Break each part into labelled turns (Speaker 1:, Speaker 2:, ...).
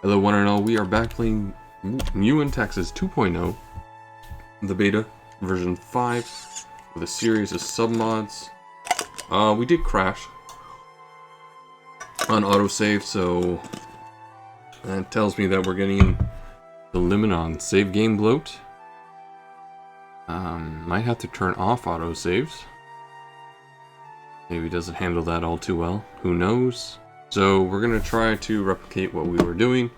Speaker 1: Hello one and all, we are back playing MEIOU in Texas 2.0, the beta, version 5, with a series of submods. We did crash on autosave, so that tells me that we're getting the limit on save game bloat. Might have to turn off autosaves. Maybe it doesn't handle that all too well, who knows. So we're going to try to replicate what we were doing.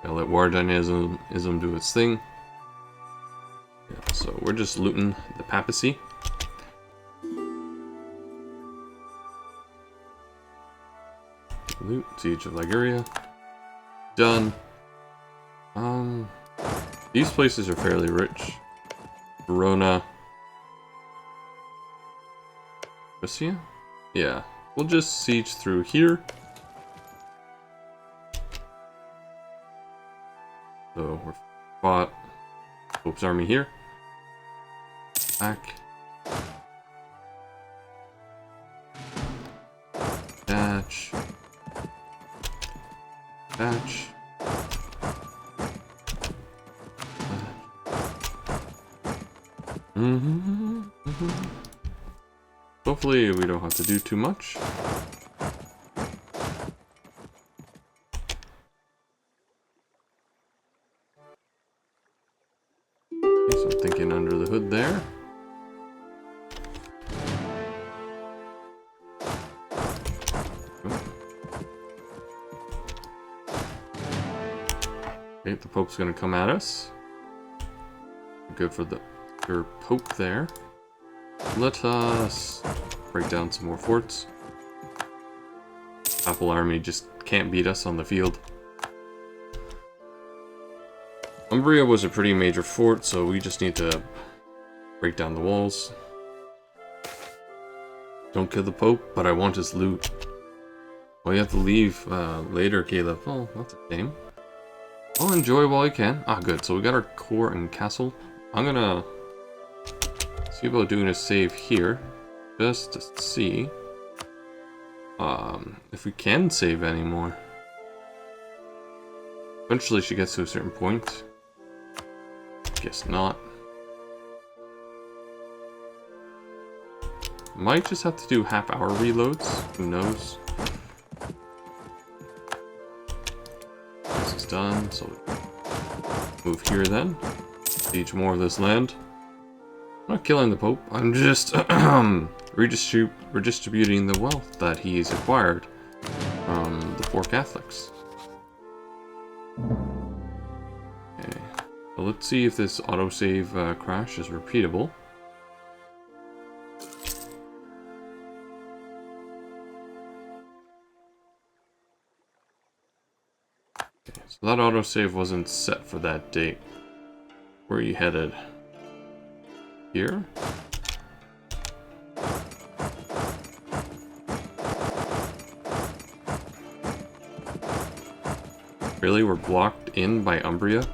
Speaker 1: I'll let war dynamism do its thing. Yeah, so we're just looting the papacy. Loot, Siege of Liguria. Done. These places are fairly rich. Verona. Prussia? Yeah. We'll just siege through here. So we're fought Pope's army here. Back. Batch. Batch. Hopefully we don't have to do too much. So I'm thinking under the hood there. Okay, the Pope's gonna come at us. Good for the Pope there. Let us break down some more forts. Papal army just can't beat us on the field. Umbria was a pretty major fort, so we just need to break down the walls. Don't kill the Pope, but I want his loot. Well, you have to leave later, Caleb. Oh, that's a shame. I'll enjoy while I can. Ah, good. So we got our core and castle. I'm gonna see about doing a save here, just to see if we can save anymore. Eventually she gets to a certain point. Guess not. Might just have to do half-hour reloads. Who knows? This is done, so move here then. Siege more of this land. I'm not killing the Pope. I'm just redistributing the wealth that he's acquired from the poor Catholics. Okay. So let's see if this autosave crash is repeatable. Okay, so that autosave wasn't set for that date. Where are you headed? Here? Really? We're blocked in by Umbria?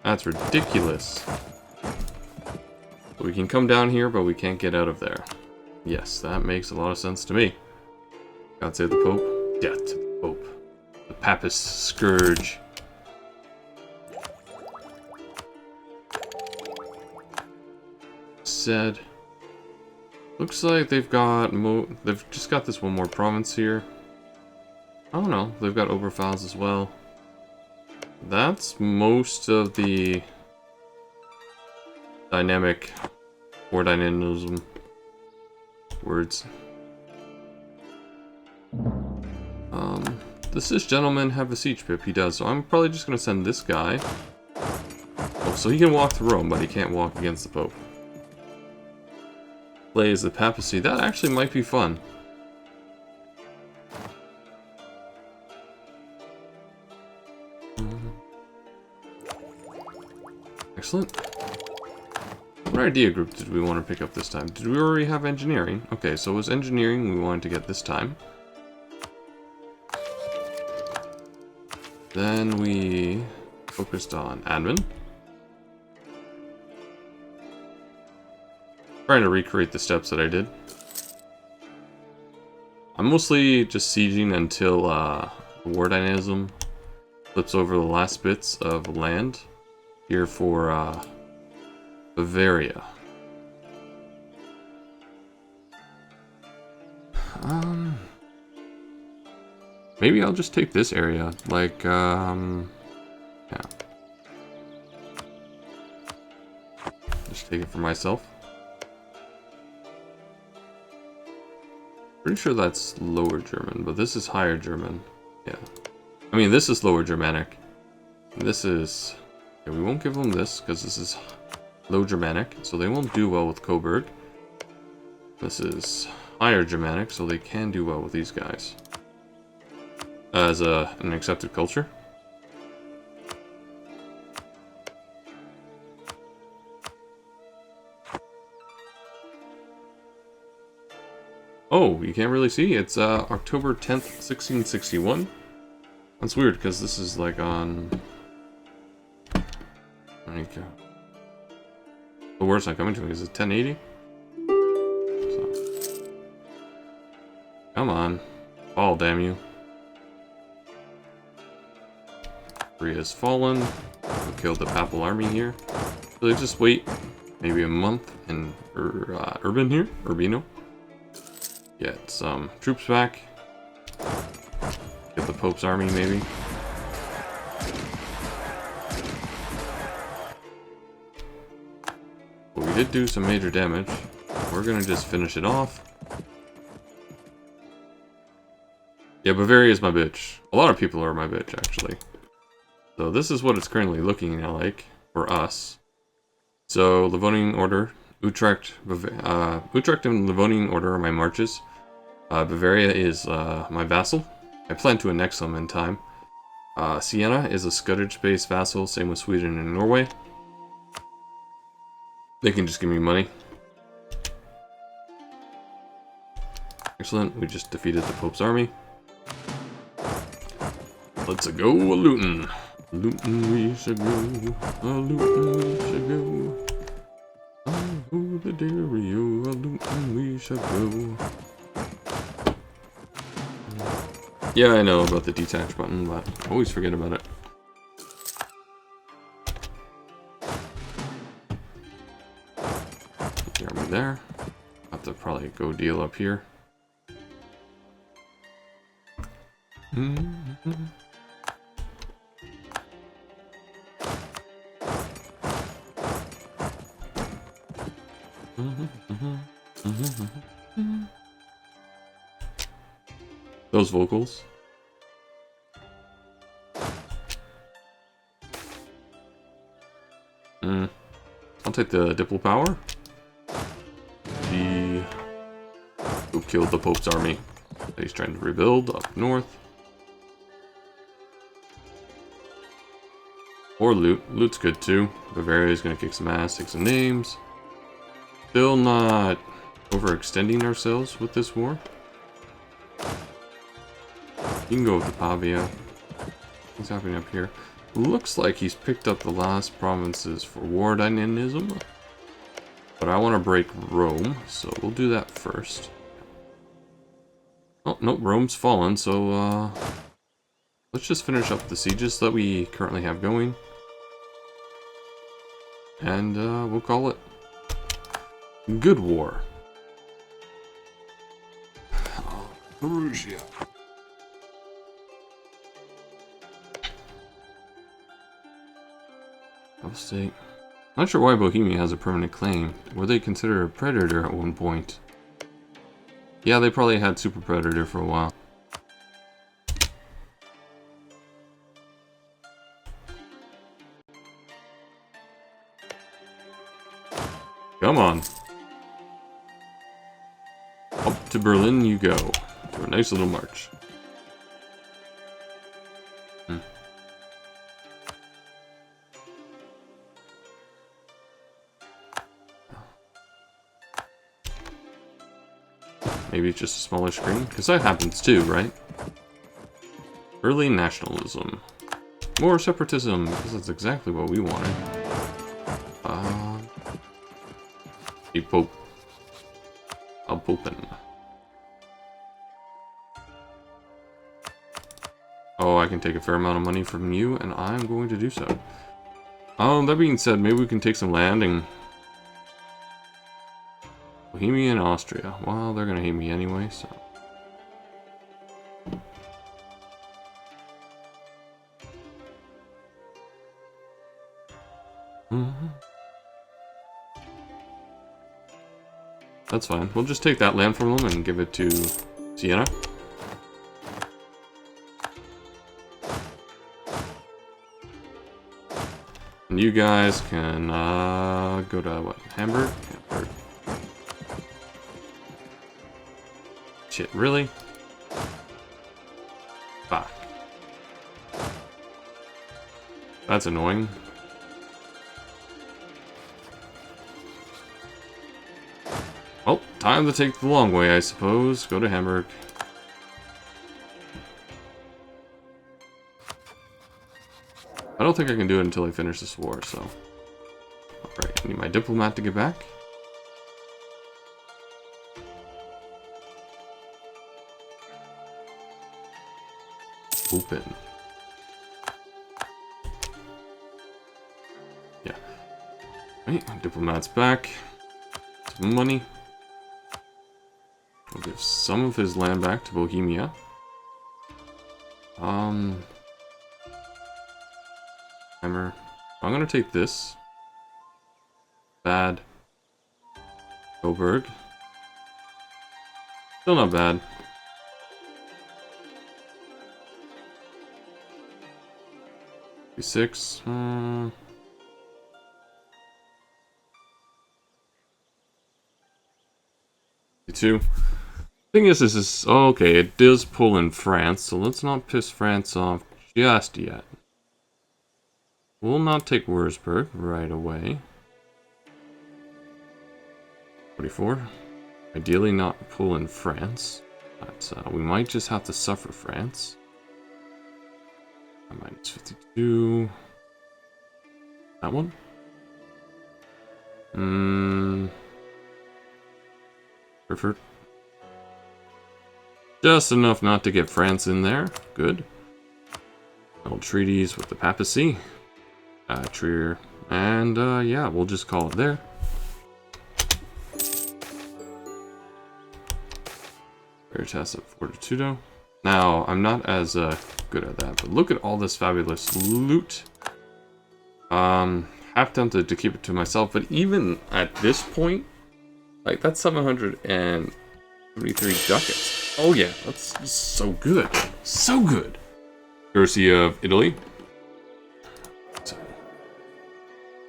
Speaker 1: That's ridiculous. We can come down here, but we can't get out of there. Yes, that makes a lot of sense to me. God save the Pope. Death to the Pope. The Papist Scourge. Said. Looks like they've just got this one more province here. I don't know, they've got Oberpfalz as well. That's most of the dynamic or dynamism words. Does this gentleman have a siege pip? He does, so I'm probably just gonna send this guy. Oh, so he can walk to Rome, but he can't walk against the Pope. Play as the papacy. That actually might be fun. Excellent. What idea group did we want to pick up this time? Did we already have engineering? Okay, so it was engineering we wanted to get this time. Then we focused on admin. Trying to recreate the steps that I did. I'm mostly just sieging until war dynamism Flips over the last bits of land here for Bavaria. Maybe I'll just take this area, like, yeah. Just take it for myself. Pretty sure that's Lower German, but this is Higher German. Yeah. I mean, this is Lower Germanic. This is... Yeah, we won't give them this, because this is Low Germanic, so they won't do well with Coburg. This is Higher Germanic, so they can do well with these guys. As an accepted culture. Oh, you can't really see? It's October 10th, 1661. That's weird, because this is like on... There you go. The worst I'm coming to is it 1080? So. Come on. Fall, damn you. Korea's fallen. We killed the Papal army here. So they just wait maybe a month in Urban here, Urbino. Get some troops back. Get the Pope's army maybe. But we did do some major damage. We're gonna just finish it off. Yeah, Bavaria is my bitch. A lot of people are my bitch, actually. So this is what it's currently looking like for us. So Livonian Order, Utrecht and Livonian Order are my marches. Bavaria is my vassal. I plan to annex them in time. Siena is a Scottish-based vassal, same with Sweden and Norway. They can just give me money. Excellent, we just defeated the Pope's army. Let's go a-lootin'. A-lootin' we should go, a-lootin' we should go. Oh, the dairy, a-lootin' we should go. Yeah, I know about the detach button, but I always forget about it. Put the army there. Have to probably go deal up here. Those vocals. I'll take the Diplo power. Who killed the Pope's army? He's trying to rebuild up north. Or loot. Loot's good too. Bavaria's gonna kick some ass, take some names. Still not overextending ourselves with this war. You can go with the Pavia. What's happening up here? Looks like he's picked up the last provinces for war dynamism. But I want to break Rome, so we'll do that first. Oh, nope, Rome's fallen, so let's just finish up the sieges that we currently have going. And we'll call it good war. Prussia. State. Not sure why Bohemia has a permanent claim. Were they considered a predator at one point? Yeah, they probably had Super Predator for a while. Come on. Up to Berlin you go. For a nice little march. Maybe it's just a smaller screen? Because that happens too, right? Early nationalism. More separatism, because that's exactly what we wanted. Hey, Pope. I'll Popen. Oh, I can take a fair amount of money from you, and I'm going to do so. That being said, maybe we can take some land in Bohemia and Austria. Well, they're gonna hate me anyway, so. That's fine. We'll just take that land from them and give it to Siena. And you guys can go to what? Hamburg? Hamburg. Shit, really? Fuck. That's annoying. Well, time to take the long way, I suppose. Go to Hamburg. I don't think I can do it until I finish this war, so... Alright, I need my diplomat to get back. Open. Yeah. Right, my diplomat's back. Some money. We'll give some of his land back to Bohemia. Hammer. I'm gonna take this. Bad. Coburg. Still not bad. B6. B2. Thing is, this is okay. It does pull in France, so let's not piss France off just yet. We'll not take Wurzburg right away. 44. Ideally not pull in France. But we might just have to suffer France. Minus 52. That one? Preferred. Just enough not to get France in there. Good. Old treaties with the papacy. Trier. And, yeah, we'll just call it there. Veritas at Fortitudo. Now, I'm not as good at that, but look at all this fabulous loot. Half tempted to keep it to myself, but even at this point, like, that's 773 ducats. Oh yeah, that's so good. So good. Courtesy of Italy. So,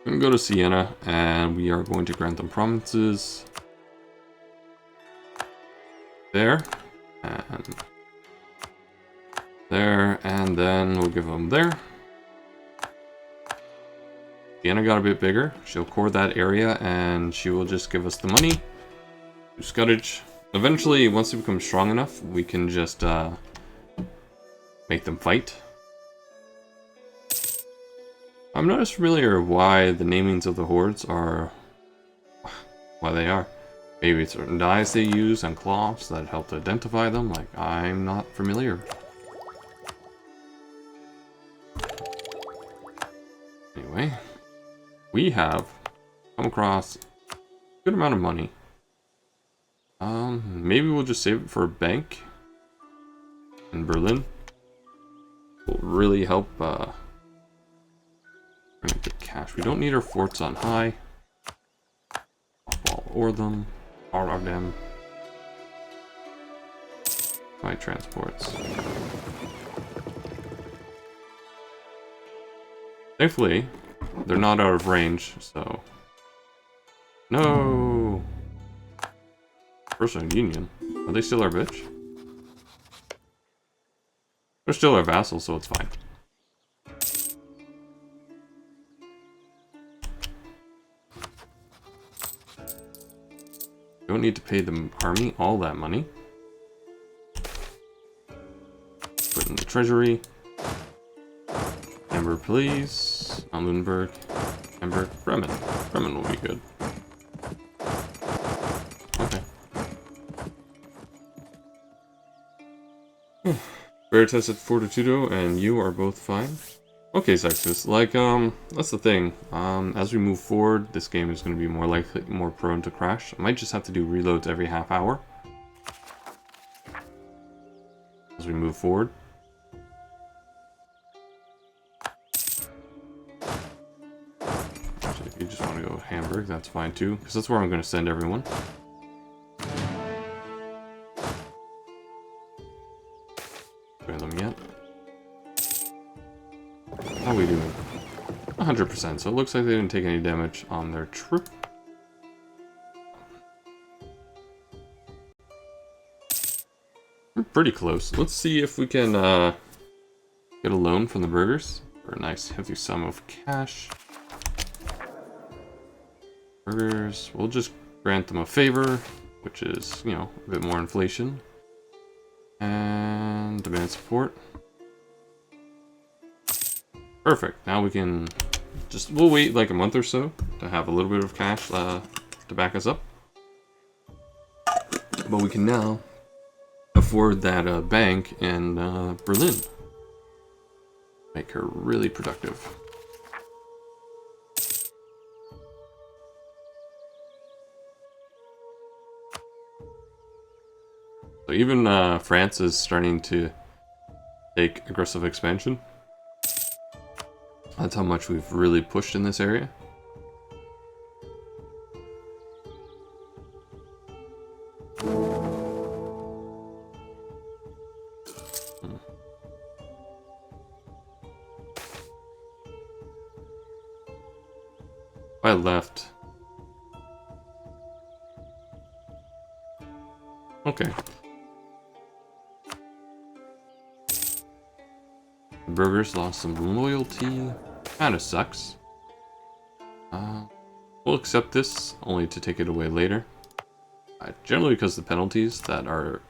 Speaker 1: I'm going to go to Siena, and we are going to grant them provinces. There. And there, and then we'll give them there. Siena got a bit bigger. She'll core that area, and she will just give us the money. Do Scuttage. Eventually, once they become strong enough, we can just make them fight. I'm not as familiar why the namings of the hordes are why they are. Maybe certain dyes they use and cloths that help to identify them. Like, I'm not familiar. Anyway, we have come across a good amount of money. Maybe we'll just save it for a bank in Berlin. Will really help bring up the cash. We don't need our forts on high. I'll ore them. All them. My transports. Thankfully, they're not out of range, so... No! Prussia and Union. Are they still our bitch? They're still our vassals, so it's fine. Don't need to pay the army all that money. Put in the treasury. Amber, please. Not Lunenburg. Amber. Bremen. Bremen will be good. Okay. Veritas at Fortitudo, and you are both fine. Okay, Sextus, like, that's the thing. As we move forward, this game is going to be more prone to crash. I might just have to do reloads every half hour as we move forward. Actually, if you just want to go Hamburg, that's fine too, because that's where I'm going to send everyone. Join them yet? How are we doing? 100%, so it looks like they didn't take any damage on their trip. We're pretty close. Let's see if we can get a loan from the burghers for a nice hefty sum of cash. Burghers, we'll just grant them a favor, which is, you know, a bit more inflation. And demand support. Perfect. Now we can we'll wait like a month or so to have a little bit of cash to back us up. But we can now afford that bank in Berlin. Make her really productive. So even France is starting to take aggressive expansion. That's how much we've really pushed in this area. If I left. Okay. The burghers lost some loyalty. Kinda sucks. We'll accept this, only to take it away later. Generally because the penalties that are...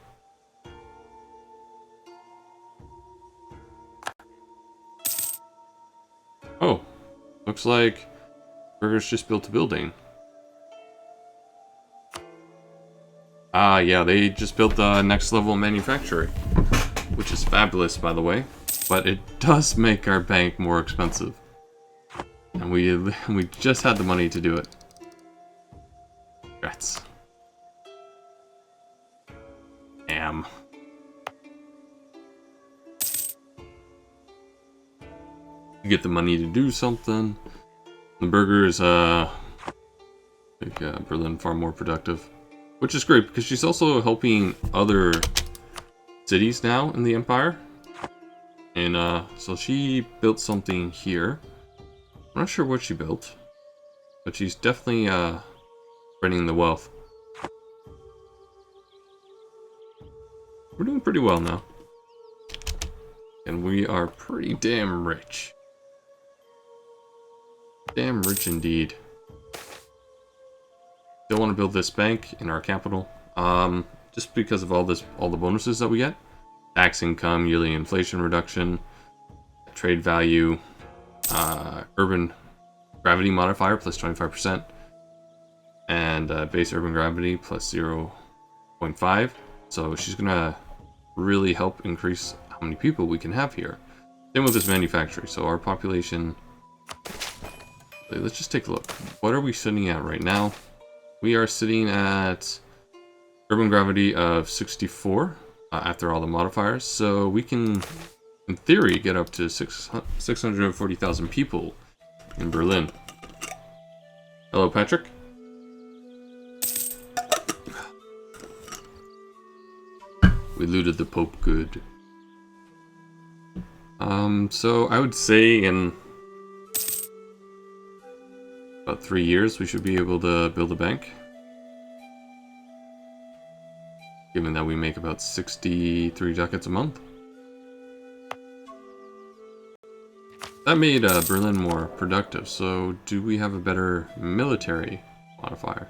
Speaker 1: Oh, looks like burghers just built a building. Ah, yeah, they just built the next level manufacturing, which is fabulous, by the way. But it does make our bank more expensive. And we just had the money to do it. Congrats. Damn. You get the money to do something. The burghers make Berlin far more productive. Which is great, because she's also helping other cities now in the Empire. And so she built something here. I'm not sure what she built, but she's definitely spreading the wealth. We're doing pretty well now. And we are pretty damn rich. Damn rich indeed. Still want to build this bank in our capital. Just because of all the bonuses that we get. Tax income, yearly inflation reduction, trade value, urban gravity modifier plus 25%, and base urban gravity plus 0.5. So she's gonna really help increase how many people we can have here. Same with this manufacturing. So our population. Let's just take a look. What are we sitting at right now? We are sitting at urban gravity of 64 after all the modifiers. So we can, in theory, get up to 640,000 people in Berlin. Hello, Patrick. We looted the Pope good. So I would say in about 3 years we should be able to build a bank. Given that we make about 63 ducats a month. That made Berlin more productive, so do we have a better military modifier?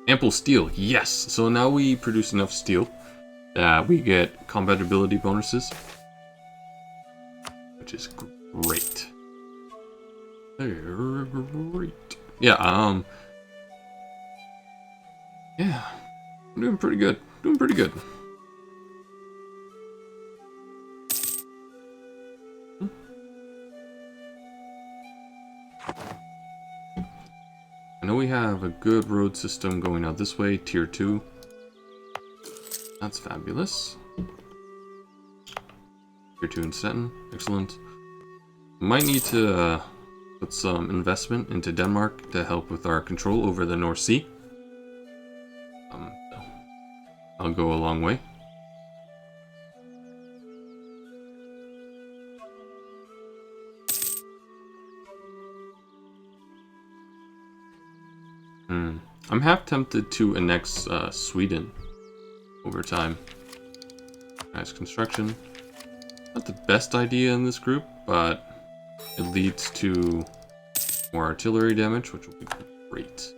Speaker 1: Ample steel, yes! So now we produce enough steel that we get combat ability bonuses. Which is great. Great. Yeah, yeah, I'm doing pretty good. doing pretty good. I know we have a good road system going out this way, tier 2. That's fabulous. Tier 2 in Stettin, excellent. Might need to put some investment into Denmark to help with our control over the North Sea. I'll go a long way. I'm half tempted to annex Sweden over time. Nice construction. Not the best idea in this group, but it leads to more artillery damage, which will be great.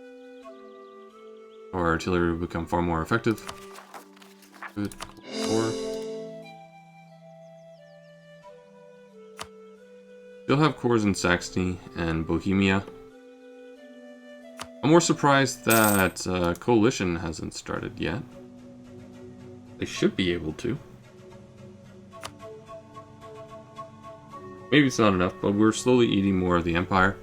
Speaker 1: Our artillery will become far more effective. Good. Core. Still have cores in Saxony and Bohemia. I'm more surprised that Coalition hasn't started yet. They should be able to. Maybe it's not enough, but we're slowly eating more of the Empire.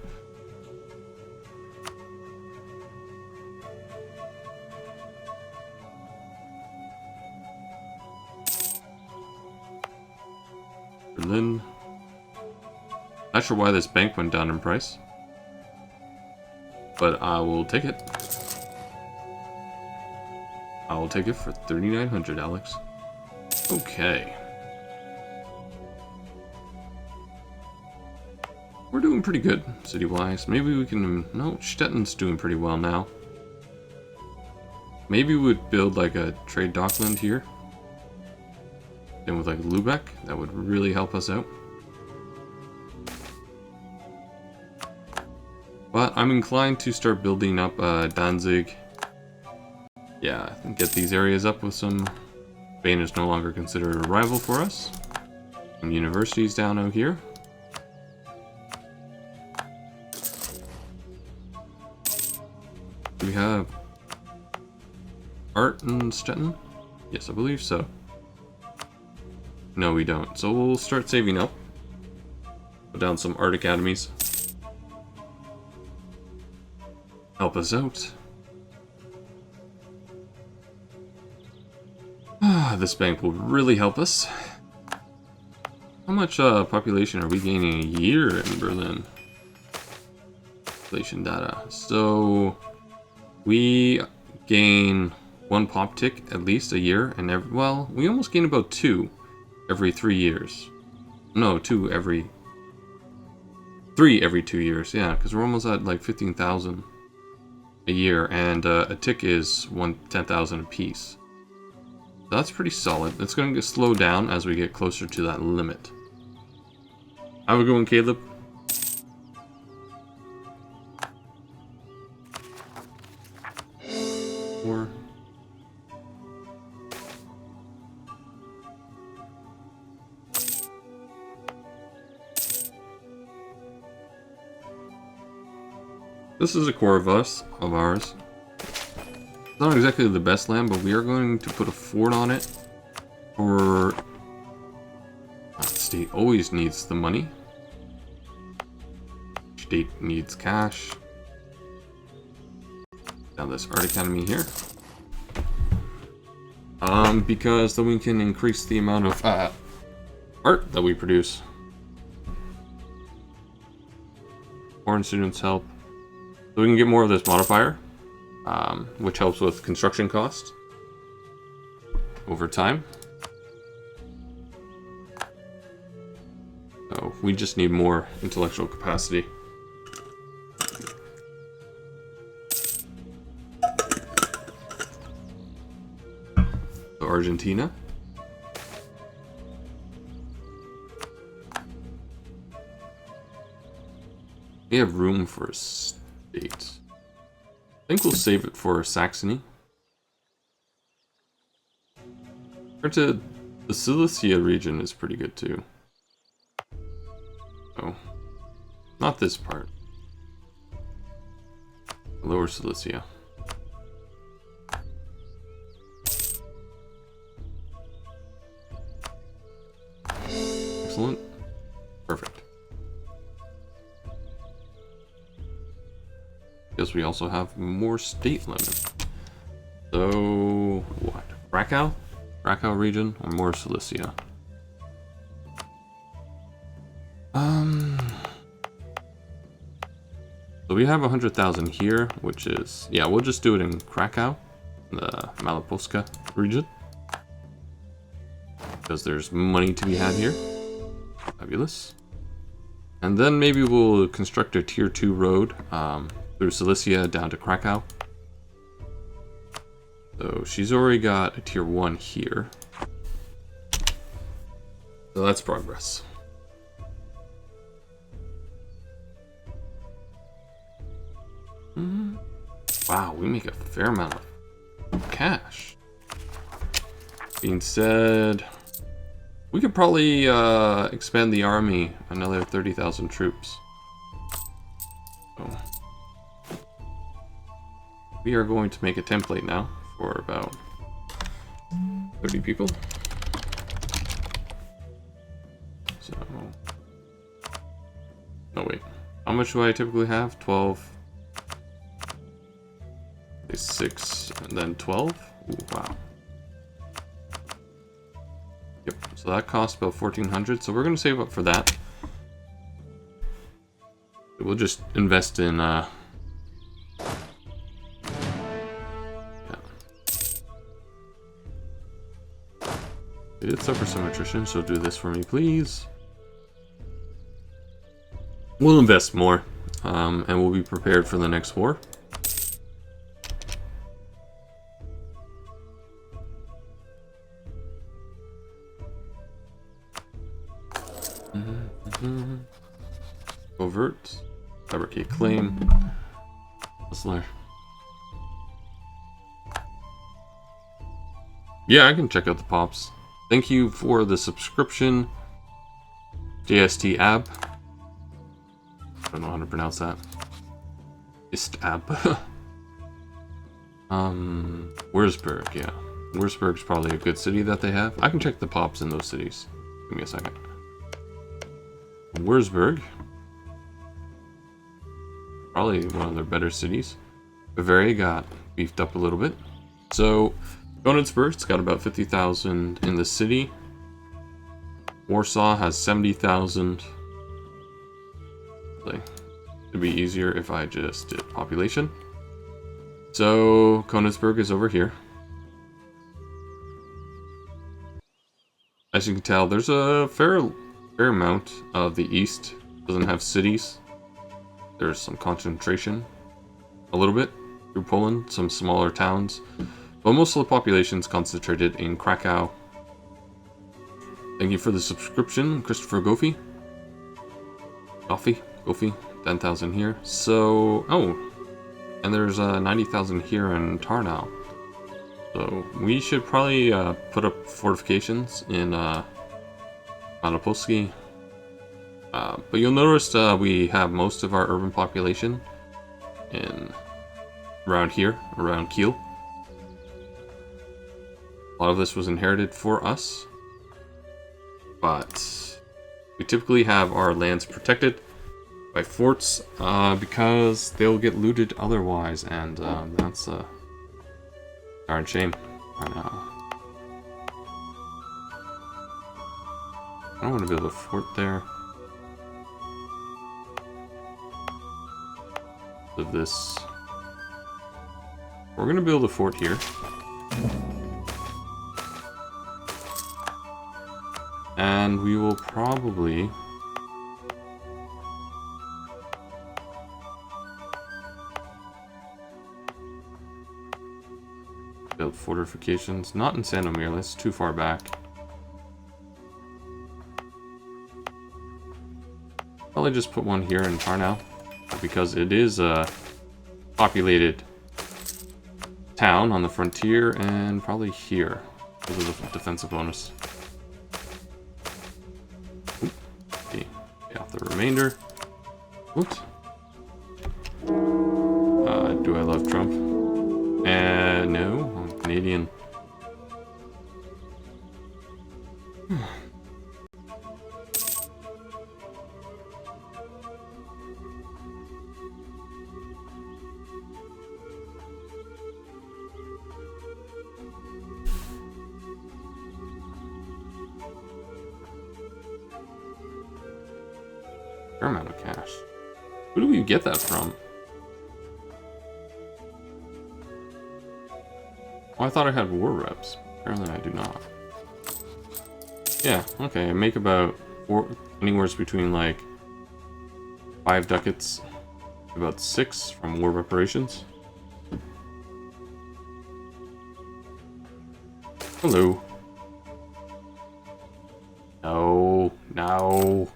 Speaker 1: Berlin. Not sure why this bank went down in price, but I will take it. I will take it for 3,900, Alex. Okay. We're doing pretty good, city-wise. Maybe we can... No, Stettin's doing pretty well now. Maybe we would build like a trade dockland here. And with like Lübeck, that would really help us out. But I'm inclined to start building up Danzig. Yeah, and get these areas up with some... Spain is no longer considered a rival for us. Some universities down out here. Do we have art in Stettin? Yes, I believe so. No, we don't. So we'll start saving up. Put down some art academies. Help us out. This bank will really help us. How much population are we gaining a year in Berlin? Population data. So we gain 1 pop tick at least a year, and well, we almost gain about 2 every 3 years. No, 2 every 3 every 2 years. Yeah, because we're almost at like 15,000 a year, and a tick is 10,000 a piece. So that's pretty solid. It's going to slow down as we get closer to that limit. Have a good one, Caleb. Four. This is a core of ours. It's not exactly the best land, but we are going to put a fort on it. For the state always needs the money. State needs cash. Now this art academy here. Because then we can increase the amount of art that we produce. Foreign students help. So we can get more of this modifier, which helps with construction cost over time. So we just need more intellectual capacity. So Argentina. We have room for a state. I think we'll save it for Saxony. Compared to the Silesia region is pretty good too. Oh, not this part. Lower Silesia. Excellent. Perfect. Because we also have more state limit. So, what? Krakow? Krakow region or more Silesia? So we have 100,000 here, which is, yeah, we'll just do it in Krakow, the Malopolska region. Because there's money to be had here. Fabulous. And then maybe we'll construct a tier 2 road through Silesia down to Krakow. So she's already got a tier 1 here. So that's progress. Wow, we make a fair amount of cash. Being said, we could probably expand the army another 30,000 troops. So we are going to make a template now for about 30 people. So, no wait, how much do I typically have? 12. 6 and then 12. Ooh, wow. Yep. So that costs about 1,400. So we're going to save up for that. We'll just invest in. Yeah. It did suffer some attrition, so do this for me, please. We'll invest more, and we'll be prepared for the next war. Overt, fabricate claim, hustler. Yeah, I can check out the pops. Thank you for the subscription, JST Ab. I don't know how to pronounce that. Istab. Wurzburg, yeah. Wurzburg's probably a good city that they have. I can check the pops in those cities. Give me a second. Wurzburg. Probably one of their better cities. Bavaria got beefed up a little bit. So, Königsberg's got about 50,000 in the city. Warsaw has 70,000. It'd be easier if I just did population. So, Königsberg is over here. As you can tell, there's a fair amount of the east. Doesn't have cities. There's some concentration, a little bit, through Poland, some smaller towns. But most of the population is concentrated in Krakow. Thank you for the subscription, Christopher Goffey. Goffey, 10,000 here. So, oh, and there's 90,000 here in Tarnow. So we should probably put up fortifications in Malopolski. But you'll notice we have most of our urban population around here, around Kiel. A lot of this was inherited for us, but we typically have our lands protected by forts because they'll get looted otherwise, and that's a darn shame. I don't want to build a fort there. Of this, we're gonna build a fort here, and we will probably build fortifications, not in Sandomir, that's too far back. Probably just put one here in Tarnow, because it is a populated town on the frontier, and probably here because of the defensive bonus. Oop. Okay, get off the remainder. Oops. Do I love Trump? No, I'm Canadian. Fair amount of cash. Who do we get that from? Oh, I thought I had war reps. Apparently I do not. Yeah, okay, I make about anywhere between like 5 ducats, about 6 from war reparations. Hello. No, no.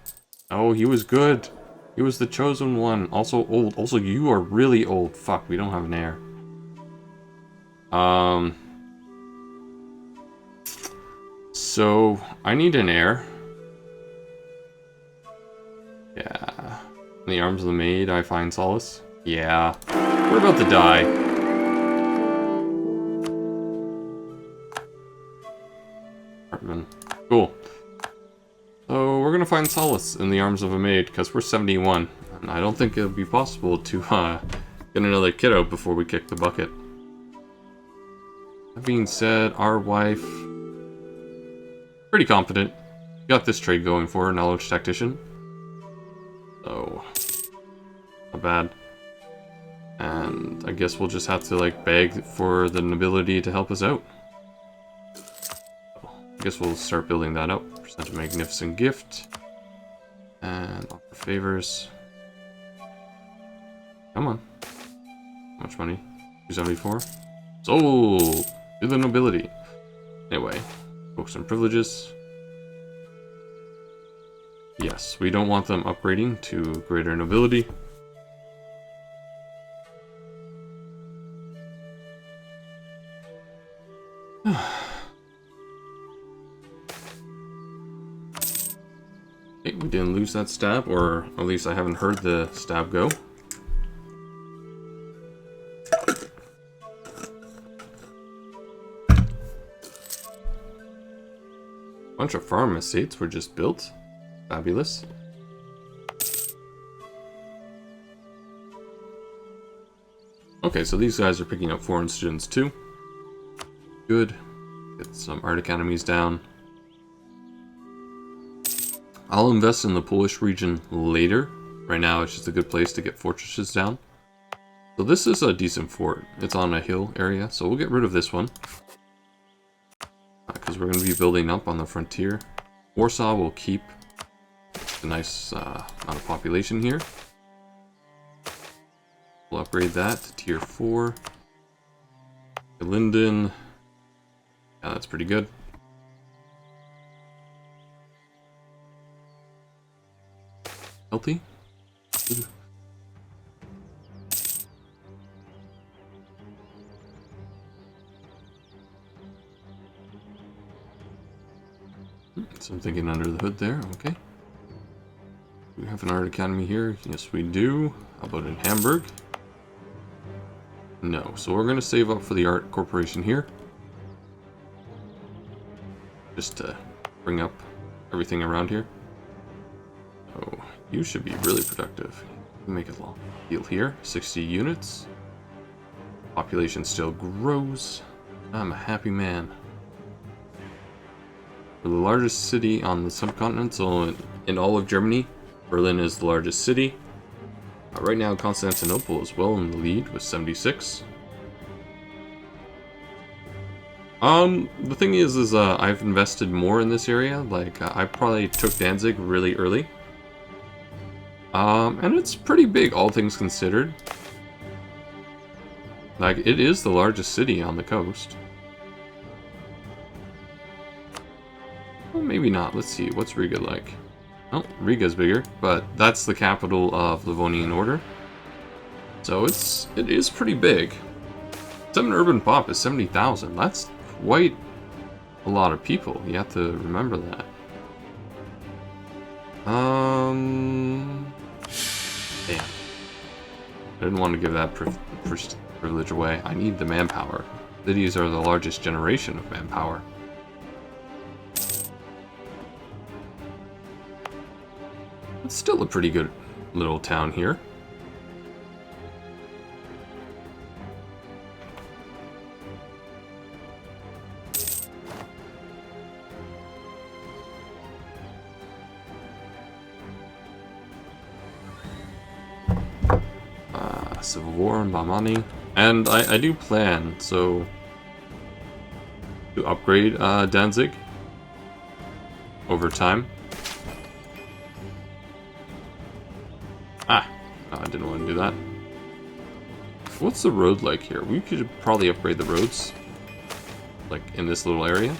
Speaker 1: No, he was good. He was the chosen one. Also old. Also, you are really old. Fuck, we don't have an heir. So, I need an heir. Yeah. In the arms of the maid, I find solace. Yeah. We're about to die. Hartman. Cool. So, we're gonna find solace in the arms of a maid, because we're 71. And I don't think it'll be possible to, get another kid out before we kick the bucket. That being said, our wife... pretty confident. Got this trade going for her, knowledge tactician. So, not bad. And I guess we'll just have to like beg for the nobility to help us out. So, I guess we'll start building that up. Present a magnificent gift. And offer favors. Come on. How much money? 274. Sold to the nobility. Anyway, focus on privileges. Yes, we don't want them upgrading to greater nobility. Okay, we didn't lose that stab, or at least I haven't heard the stab go. Bunch of farm estates were just built. Fabulous. Okay, so these guys are picking up foreign students too. Good. Get some art academies down. I'll invest in the Polish region later. Right now it's just a good place to get fortresses down. So this is a decent fort. It's on a hill area, so we'll get rid of this one. Because we're going to be building up on the frontier. Warsaw will keep a nice amount of population here. We'll upgrade that to tier 4. Linden. Yeah, that's pretty good. Healthy. Good. Something thinking under the hood there, okay. We have an art academy here. Yes, we do. How about in Hamburg? No. So we're going to save up for the art corporation here. Just to bring up everything around here. Oh, you should be really productive. You make a long deal here. 60 units. Population still grows. I'm a happy man. We're the largest city on the subcontinent, so in all of Germany, Berlin is the largest city. Right now, Constantinople is well in the lead with 76. The thing is I've invested more in this area. Like, I probably took Danzig really early. And it's pretty big, all things considered. Like, it is the largest city on the coast. Well, maybe not. Let's see. What's Riga like? Oh, Riga's bigger, but that's the capital of Livonian Order. So it is pretty big. 7 urban pop is 70,000. That's quite a lot of people. You have to remember that. Damn. I didn't want to give that privilege away. I need the manpower. Cities are the largest generation of manpower. It's still a pretty good little town here. civil war in Bamani. And I do plan, so, to upgrade Danzig over time. Ah, no, I didn't want to do that. What's the road like here? We could probably upgrade the roads, like in this little area.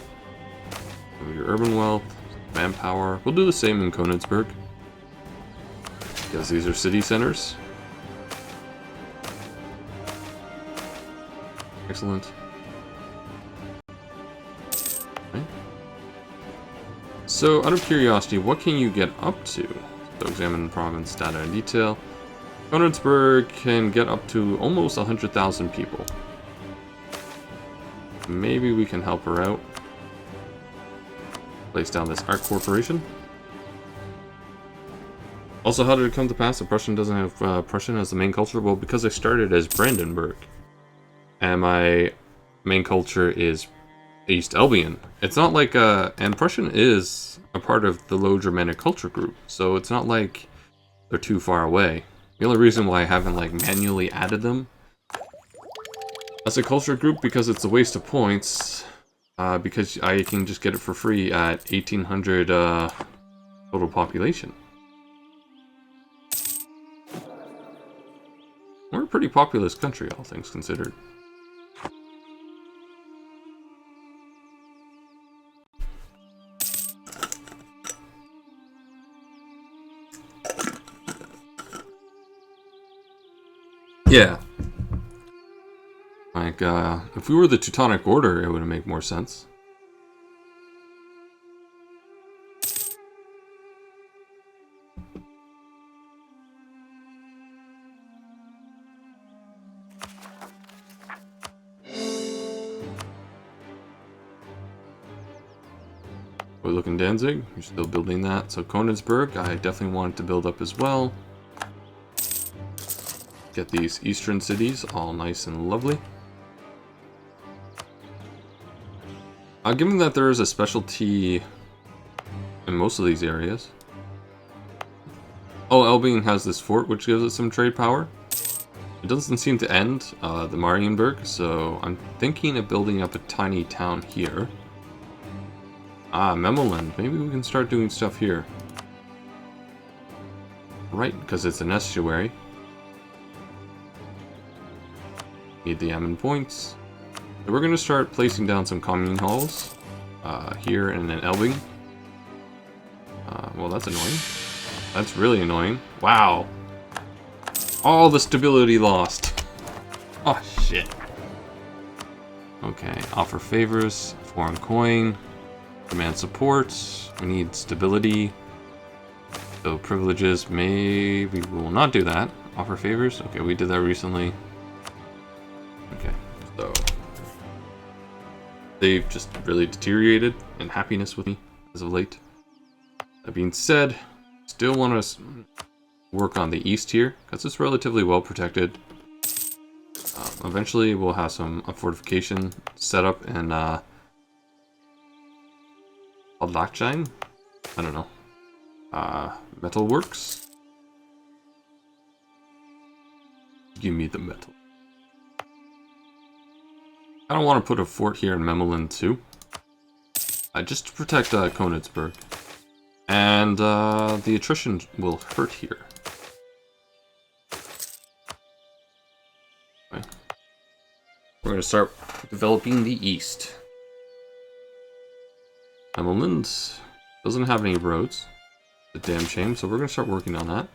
Speaker 1: Your urban wealth, manpower. We'll do the same in Königsberg, because these are city centers. Excellent. Okay. So, out of curiosity, what can you get up to? So, examine province data in detail. Königsberg can get up to almost 100,000 people. Maybe we can help her out. Place down this art corporation. Also, how did it come to pass that Prussian doesn't have Prussian as the main culture? Well, because I started as Brandenburg. And my main culture is East Albion. It's not like, and Prussian is a part of the Low Germanic culture group, so it's not like they're too far away. The only reason why I haven't, like, manually added them as a culture group, because it's a waste of points, because I can just get it for free at 1,800 total population. We're a pretty populous country, all things considered. Yeah. Like, if we were the Teutonic Order, it would make more sense. We're looking Danzig. You're still building that. So Königsberg, I definitely wanted to build up as well. Get these eastern cities all nice and lovely. Given that there is a specialty in most of these areas. Oh, Albion has this fort which gives it some trade power. It doesn't seem to end the Marienburg, so I'm thinking of building up a tiny town here. Ah, Memeland. Maybe we can start doing stuff here. Right, because it's an estuary. Need the admin points. So we're going to start placing down some commune halls here and in Elbing. Well, that's annoying. That's really annoying. Wow. All the stability lost. Oh, shit. Okay, offer favors, foreign coin, command support. We need stability. So privileges, maybe we will not do that. Offer favors. Okay, we did that recently. Okay, so they've just really deteriorated in happiness with me as of late. That being said, still want to work on the east here because it's relatively well protected. Eventually, we'll have some fortification set up in Lockshine. I don't know. Metalworks. Give me the metal. I don't want to put a fort here in Memeland too. Just to protect Königsberg. And the attrition will hurt here. Okay. We're going to start developing the east. Memeland doesn't have any roads. It's a damn shame, so we're going to start working on that.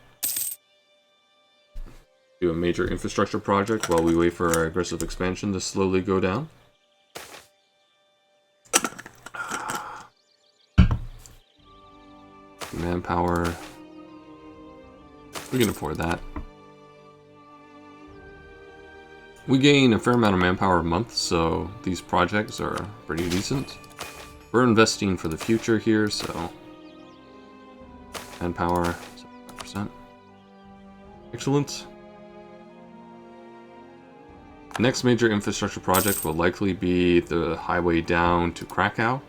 Speaker 1: Do a major infrastructure project while we wait for our aggressive expansion to slowly go down. Manpower. We can afford that. We gain a fair amount of manpower a month, so these projects are pretty decent. We're investing for the future here, so manpower 75%. Excellent. Next major infrastructure project will likely be the highway down to Krakow.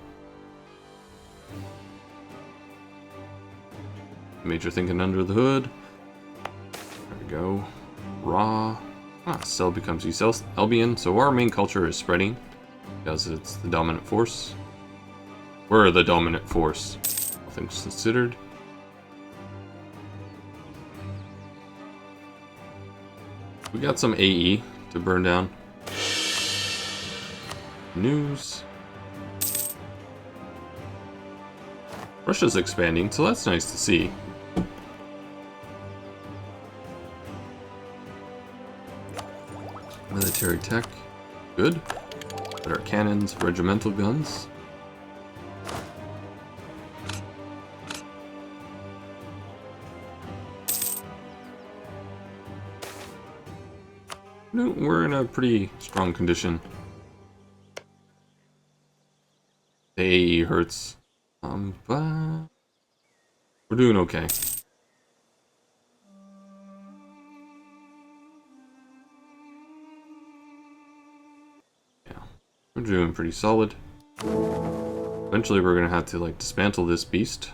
Speaker 1: Major thinking under the hood. There we go. Raw. Cell becomes East Albion, so our main culture is spreading because it's the dominant force. We're the dominant force, all things considered. We got some AE to burn down. News. Russia's expanding, so that's nice to see. Military tech, good. Better cannons, regimental guns. No, we're in a pretty strong condition. The AE hurts, but we're doing okay. We're doing pretty solid. Eventually we're gonna have to like dismantle this beast.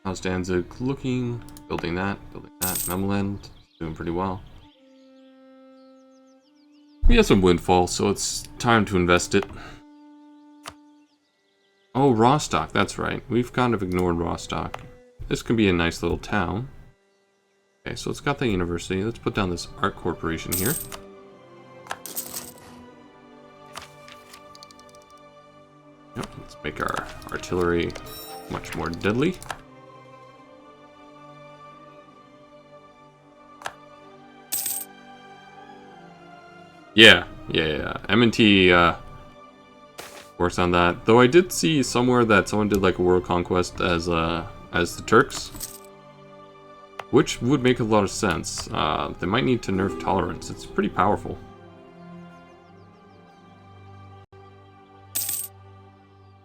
Speaker 1: How's Danzig looking? Building that, Memeland, doing pretty well. We have some windfall, so it's time to invest it. Oh, Rostock, that's right. We've kind of ignored Rostock. This can be a nice little town. Okay, so it's got the university. Let's put down this art corporation here. Yep, let's make our artillery much more deadly. Yeah. M&T works on that. Though I did see somewhere that someone did like a world conquest as the Turks, which would make a lot of sense. They might need to nerf tolerance. It's pretty powerful.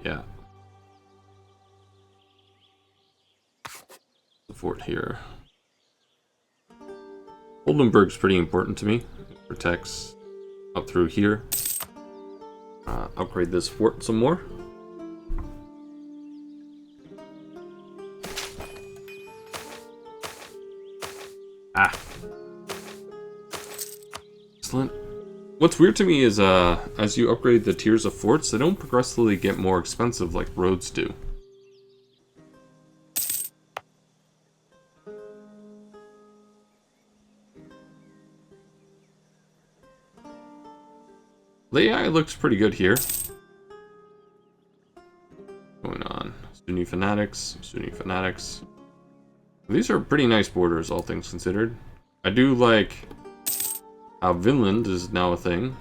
Speaker 1: Yeah. The fort here. Oldenburg's pretty important to me. It protects up through here. Upgrade this fort some more. Excellent. What's weird to me is as you upgrade the tiers of forts, they don't progressively get more expensive like roads do. The AI looks pretty good here. Going on. Sunni fanatics. These are pretty nice borders, all things considered. I do like how Vinland is now a thing.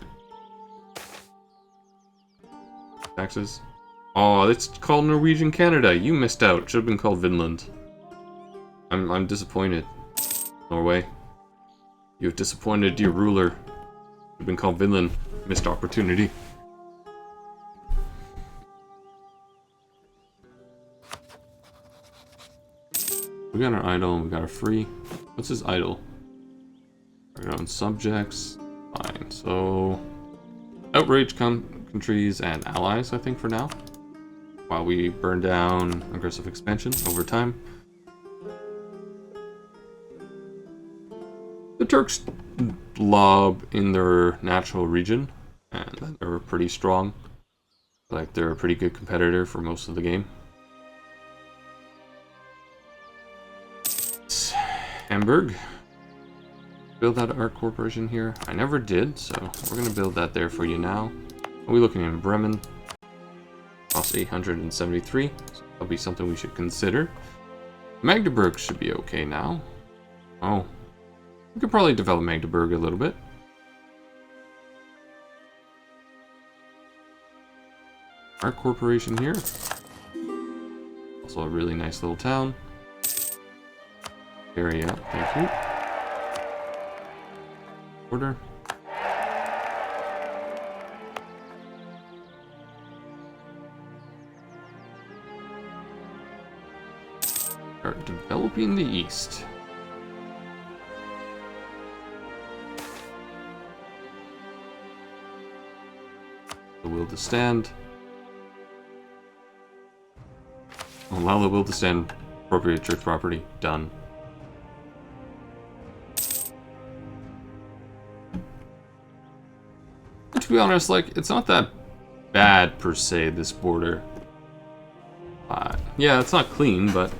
Speaker 1: Taxes. Oh, it's called Norwegian Canada. You missed out. Should have been called Vinland. I'm disappointed. Norway. You've disappointed your ruler. Should have been called Vinland. Missed opportunity. We got our idol and we got our free. What's his idol? Our own subjects. Fine. So outrage countries and allies, I think, for now. While we burn down aggressive expansion over time. The Turks lob in their natural region, and they're pretty strong. Like, they're a pretty good competitor for most of the game. Hamburg. Build that art corporation here. I never did, so we're gonna build that there for you now. Are we looking in Bremen? Cost 873, so that'll be something we should consider. Magdeburg should be okay now. Oh. We could probably develop Magdeburg a little bit. Art corporation here. Also a really nice little town. Area, thank you. Order. Start developing the East. will to stand. Allow the will to stand. Appropriate church property. Done. And to be honest, like, it's not that bad per se, this border. Yeah, it's not clean, but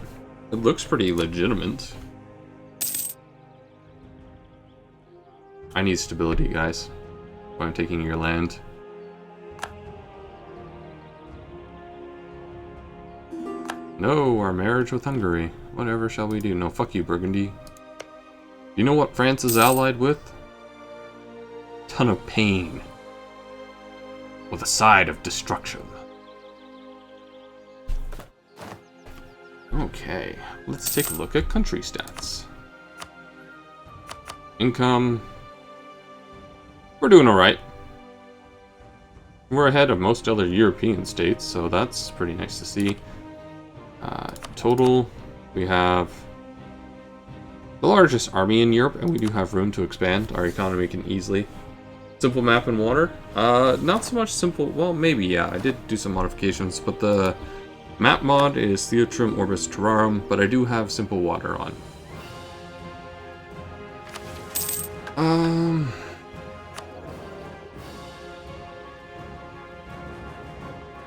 Speaker 1: it looks pretty legitimate. I need stability, guys. I'm taking your land. No, our marriage with Hungary. Whatever shall we do? No, fuck you, Burgundy. You know what France is allied with? Ton of pain. With a side of destruction. Okay, let's take a look at country stats. Income. We're doing alright. We're ahead of most other European states, so that's pretty nice to see. Total, we have the largest army in Europe, and we do have room to expand. Our economy can easily. Simple map and water? Not so much simple. Well, maybe, yeah. I did do some modifications, but the map mod is Theatrum Orbis Terrarum, but I do have simple water on.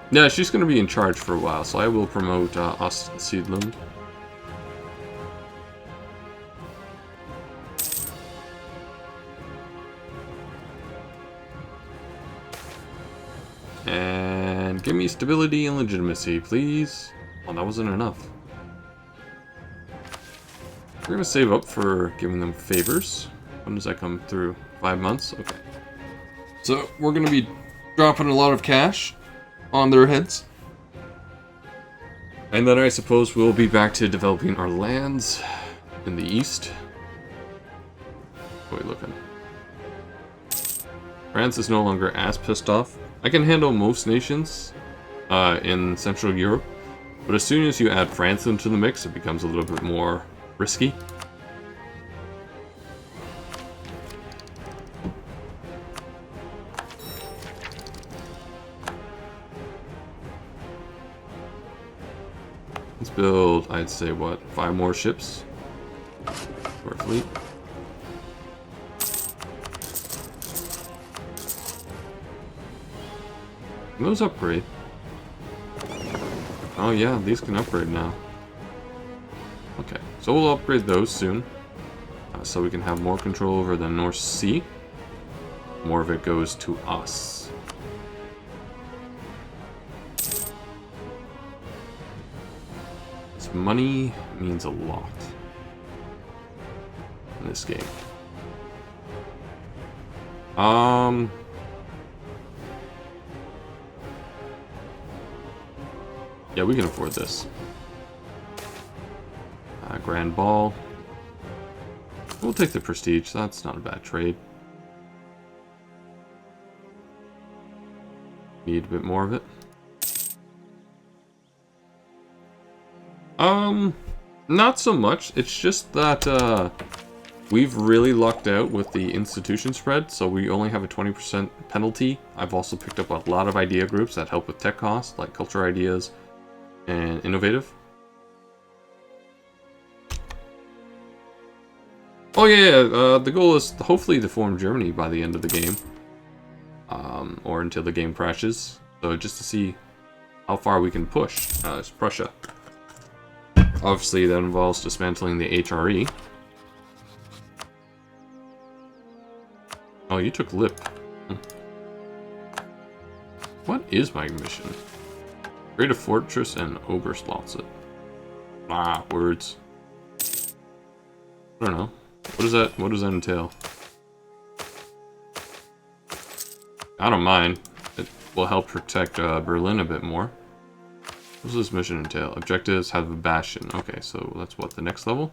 Speaker 1: Yeah, she's going to be in charge for a while, so I will promote Ostsiedlung. And give me stability and legitimacy, please. Oh, that wasn't enough. We're going to save up for giving them favors. When does that come through? 5 months? Okay. So, we're going to be dropping a lot of cash on their heads. And then I suppose we'll be back to developing our lands in the east. How are we looking? France is no longer as pissed off. I can handle most nations in Central Europe, but as soon as you add France into the mix, it becomes a little bit more risky. Let's build, I'd say, what, 5 more ships for our fleet. Can those upgrade? Oh yeah, these can upgrade now. Okay, so we'll upgrade those soon. So we can have more control over the North Sea. More of it goes to us. This money means a lot in this game. Yeah, we can afford this. Grand Ball. We'll take the prestige. That's not a bad trade. Need a bit more of it. Not so much. It's just that we've really lucked out with the institution spread, so we only have a 20% penalty. I've also picked up a lot of idea groups that help with tech costs, like Culture Ideas and Innovative. Oh yeah, the goal is hopefully to form Germany by the end of the game. Or until the game crashes. So just to see how far we can push. It's Prussia. Obviously that involves dismantling the HRE. Oh, you took Lip. What is my mission? Create a fortress and Oberschlotze. Ah, words. I don't know. What does that entail? I don't mind. It will help protect Berlin a bit more. What does this mission entail? Objectives have a bastion. Okay, so that's what, the next level?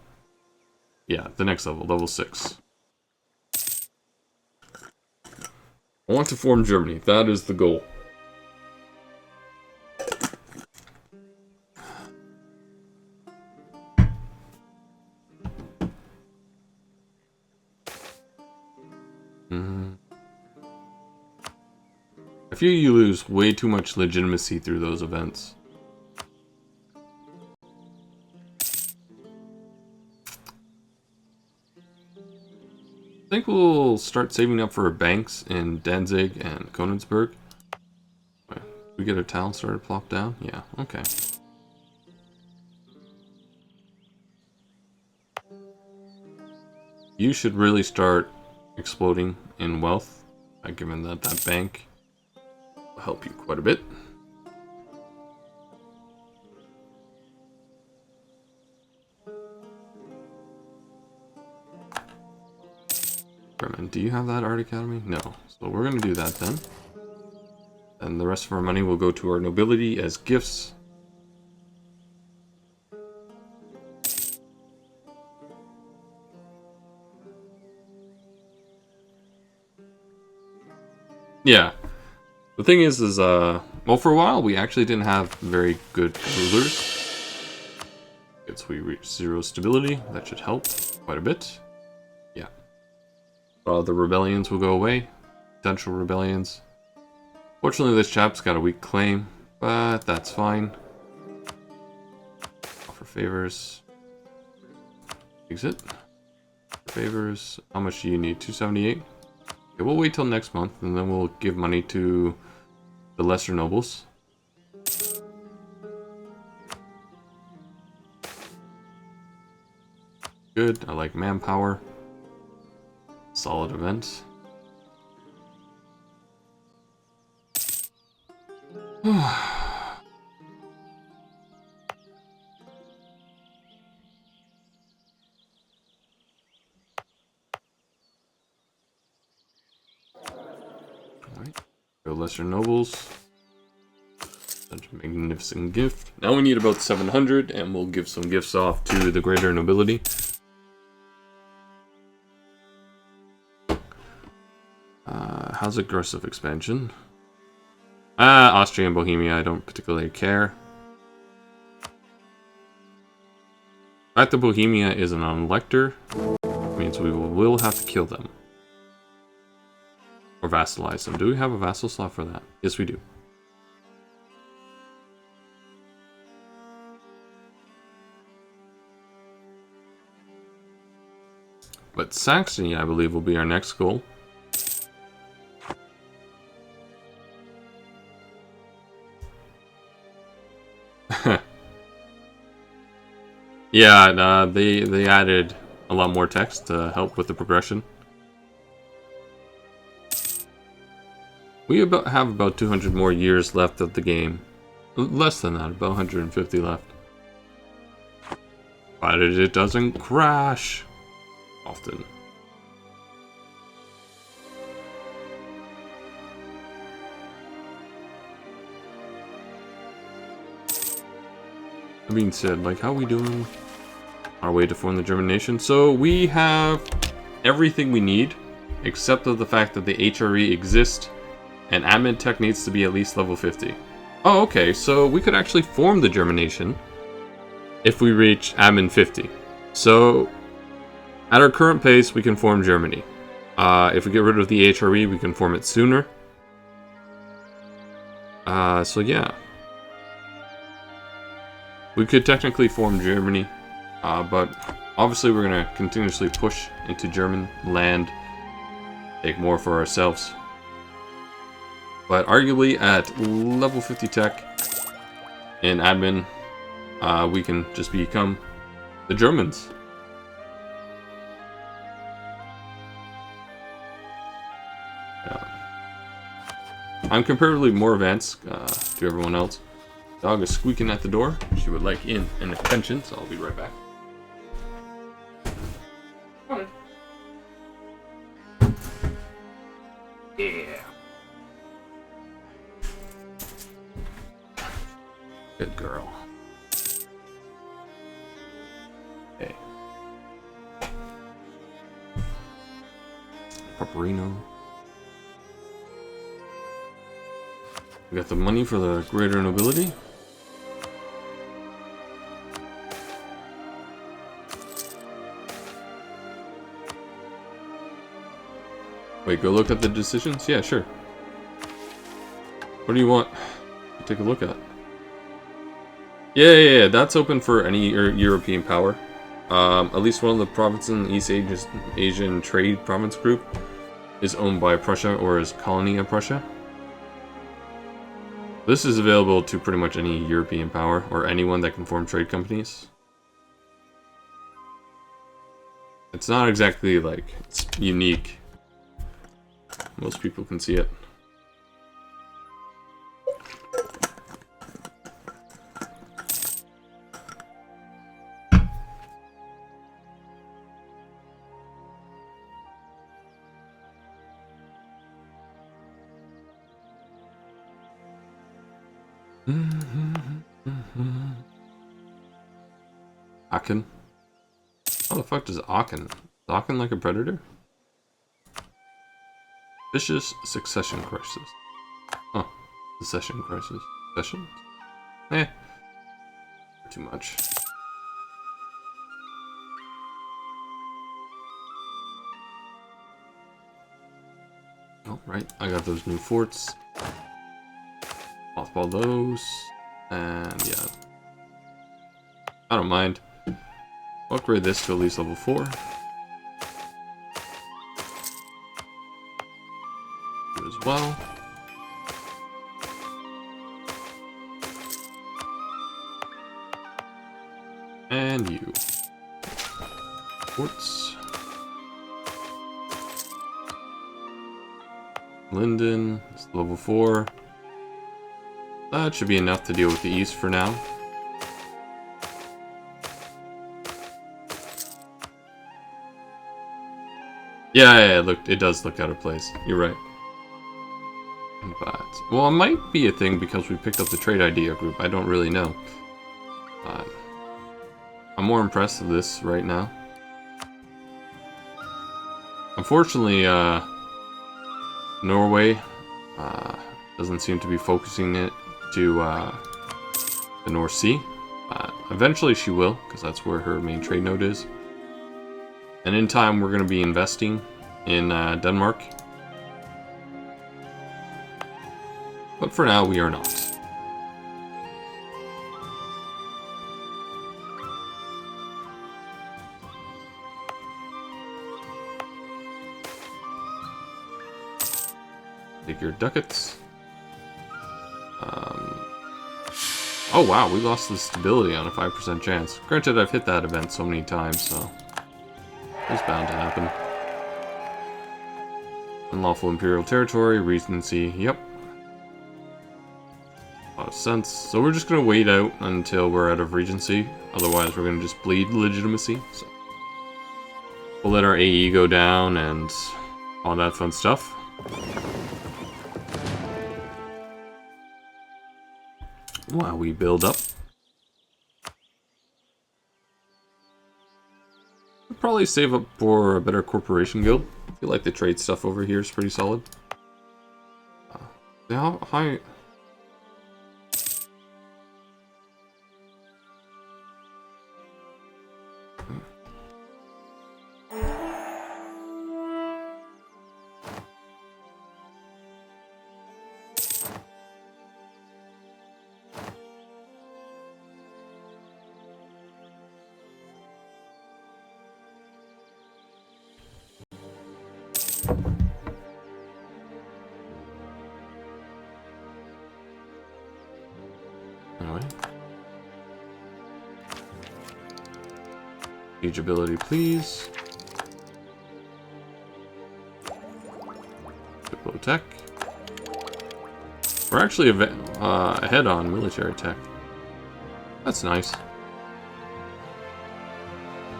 Speaker 1: Yeah, the next level, level 6. I want to form Germany. That is the goal. I feel you lose way too much legitimacy through those events. I think we'll start saving up for banks in Danzig and Königsberg. Wait, we get our town started to plop down? Yeah, okay. You should really start exploding in wealth, given that that bank will help you quite a bit. Do you have that art academy? No. So we're going to do that then. And the rest of our money will go to our nobility as gifts. Yeah. The thing is, well, for a while we actually didn't have very good rulers. Once we reach 0 stability, that should help quite a bit. Yeah. The rebellions will go away. Potential rebellions. Fortunately, this chap's got a weak claim, but that's fine. Offer favors. Exit. Favors. How much do you need? 278? Okay, we'll wait till next month, and then we'll give money to the lesser nobles. Good. I like manpower. Solid event. Alright. Go lesser nobles. Such a magnificent gift. Now we need about 700, and we'll give some gifts off to the greater nobility. How's aggressive expansion? Austria and Bohemia, I don't particularly care. The fact that Bohemia is an elector means we will have to kill them. Or vassalize them. Do we have a vassal slot for that? Yes, we do. But Saxony, I believe, will be our next goal. Yeah, they added a lot more text to help with the progression. We have about 200 more years left of the game. Less than that, about 150 left. Provided it doesn't crash often. That being said, like, how are we doing our way to form the German nation? So we have everything we need, except of the fact that the HRE exists, and admin tech needs to be at least level 50. Oh, okay, so we could actually form the German nation if we reach admin 50. So, at our current pace, we can form Germany. If we get rid of the HRE, we can form it sooner. So yeah. We could technically form Germany, but obviously we're going to continuously push into German land, take more for ourselves. But arguably at level 50 tech in admin, we can just become the Germans. I'm comparatively more advanced to everyone else. Dog is squeaking at the door. She would like in and attention, so I'll be right back. Come on. Yeah. Good girl. Okay. Paparino. We got the money for the greater nobility. Wait, go look at the decisions? Yeah, sure. What do you want? Take a look at. Yeah. That's open for any European power. At least one of the provinces in the East Asian Trade Province Group is owned by Prussia or is colony of Prussia. This is available to pretty much any European power or anyone that can form trade companies. It's not exactly like it's unique. Most people can see it. Aachen? How the fuck does Aachen? Is Aachen like a predator? Vicious succession crisis. Oh, succession crisis. Succession? Eh. Too much. Oh, right. I got those new forts. Mothball those. And yeah. I don't mind. Upgrade this to at least level 4. You as well. And you. Forts. Linden. It's level 4. That should be enough to deal with the east for now. Yeah, it does look out of place. You're right. But, well, it might be a thing because we picked up the trade idea group. I don't really know. But I'm more impressed with this right now. Unfortunately, Norway doesn't seem to be focusing it to the North Sea. Eventually she will, because that's where her main trade node is. And in time, we're going to be investing in Denmark. But for now, we are not. Take your ducats. Oh wow, we lost the stability on a 5% chance. Granted, I've hit that event so many times, so it's bound to happen. Unlawful Imperial Territory, Regency, yep. A lot of sense. So we're just going to wait out until we're out of Regency. Otherwise, we're going to just bleed legitimacy. So we'll let our AE go down and all that fun stuff. While we build up. We'll probably save up for a better corporation guild. I feel like the trade stuff over here is pretty solid. How high... Anyway. Siege ability, please. Diplo tech. We're actually ahead on military tech. That's nice.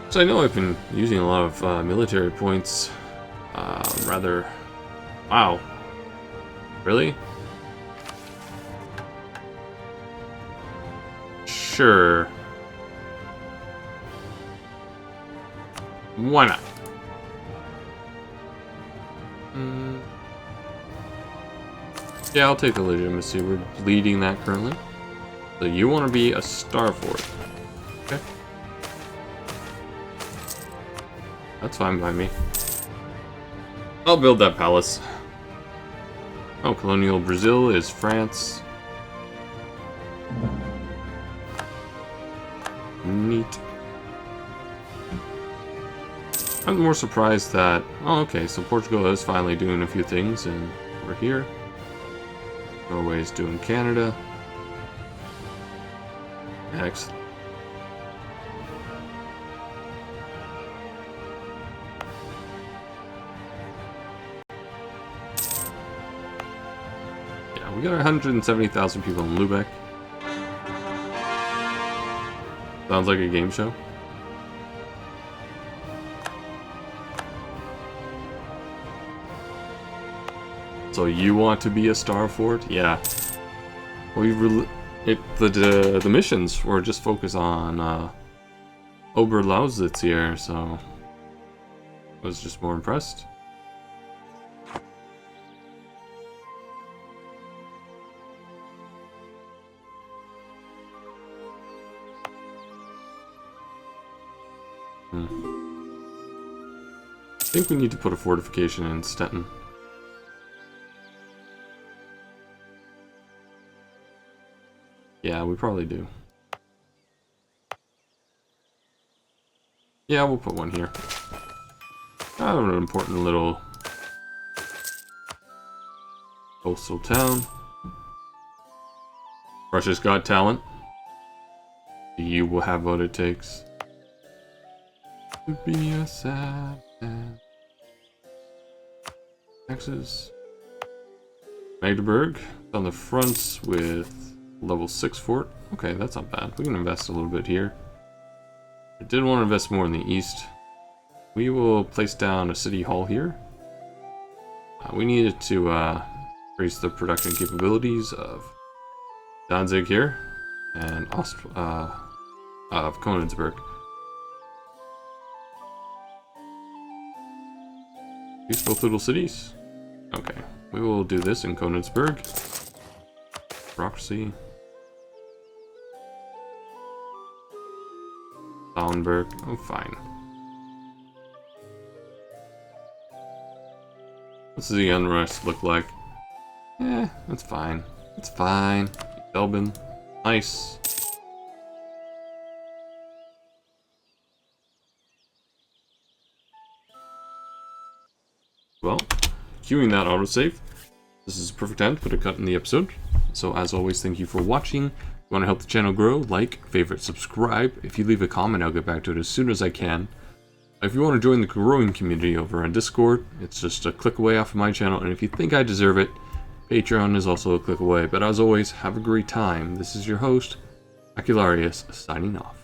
Speaker 1: So I know I've been using a lot of military points. Rather... Wow. Really? Sure. Why not? Yeah, I'll take the legitimacy. We're leading that currently. So you want to be a star for it. Okay. That's fine by me. I'll build that palace. Oh, colonial Brazil is France. Neat. I'm more surprised that... Oh, okay, so Portugal is finally doing a few things, and we're here. Norway is doing Canada. Next. Yeah, we got 170,000 people in Lubeck. Sounds like a game show. So you want to be a star fort? Yeah. The missions were just focused on Oberlausitz here, so I was just more impressed. I think we need to put a fortification in Stettin. Yeah, we probably do. Yeah, we'll put one here. Kind of an important little coastal town. Russia's got talent. You will have what it takes to be a sad man. Texas. Magdeburg on the fronts with level 6 fort. Okay, that's not bad. We can invest a little bit here. I did want to invest more in the east. We will place down a city hall here. We needed to increase the production capabilities of Danzig here and of Königsberg. Use both little cities. Okay, we will do this in Königsberg. Roxy. Lauenburg. Oh, fine. What does the unrest look like? Yeah, that's fine. It's fine. Belbin. Nice. Well, queuing that autosave. This is a perfect time to put a cut in the episode. So as always, thank you for watching. If you want to help the channel grow, like, favorite, subscribe. If you leave a comment, I'll get back to it as soon as I can. If you want to join the growing community over on Discord, it's just a click away off of my channel. And if you think I deserve it, Patreon is also a click away. But as always, have a great time. This is your host, Acularius, signing off.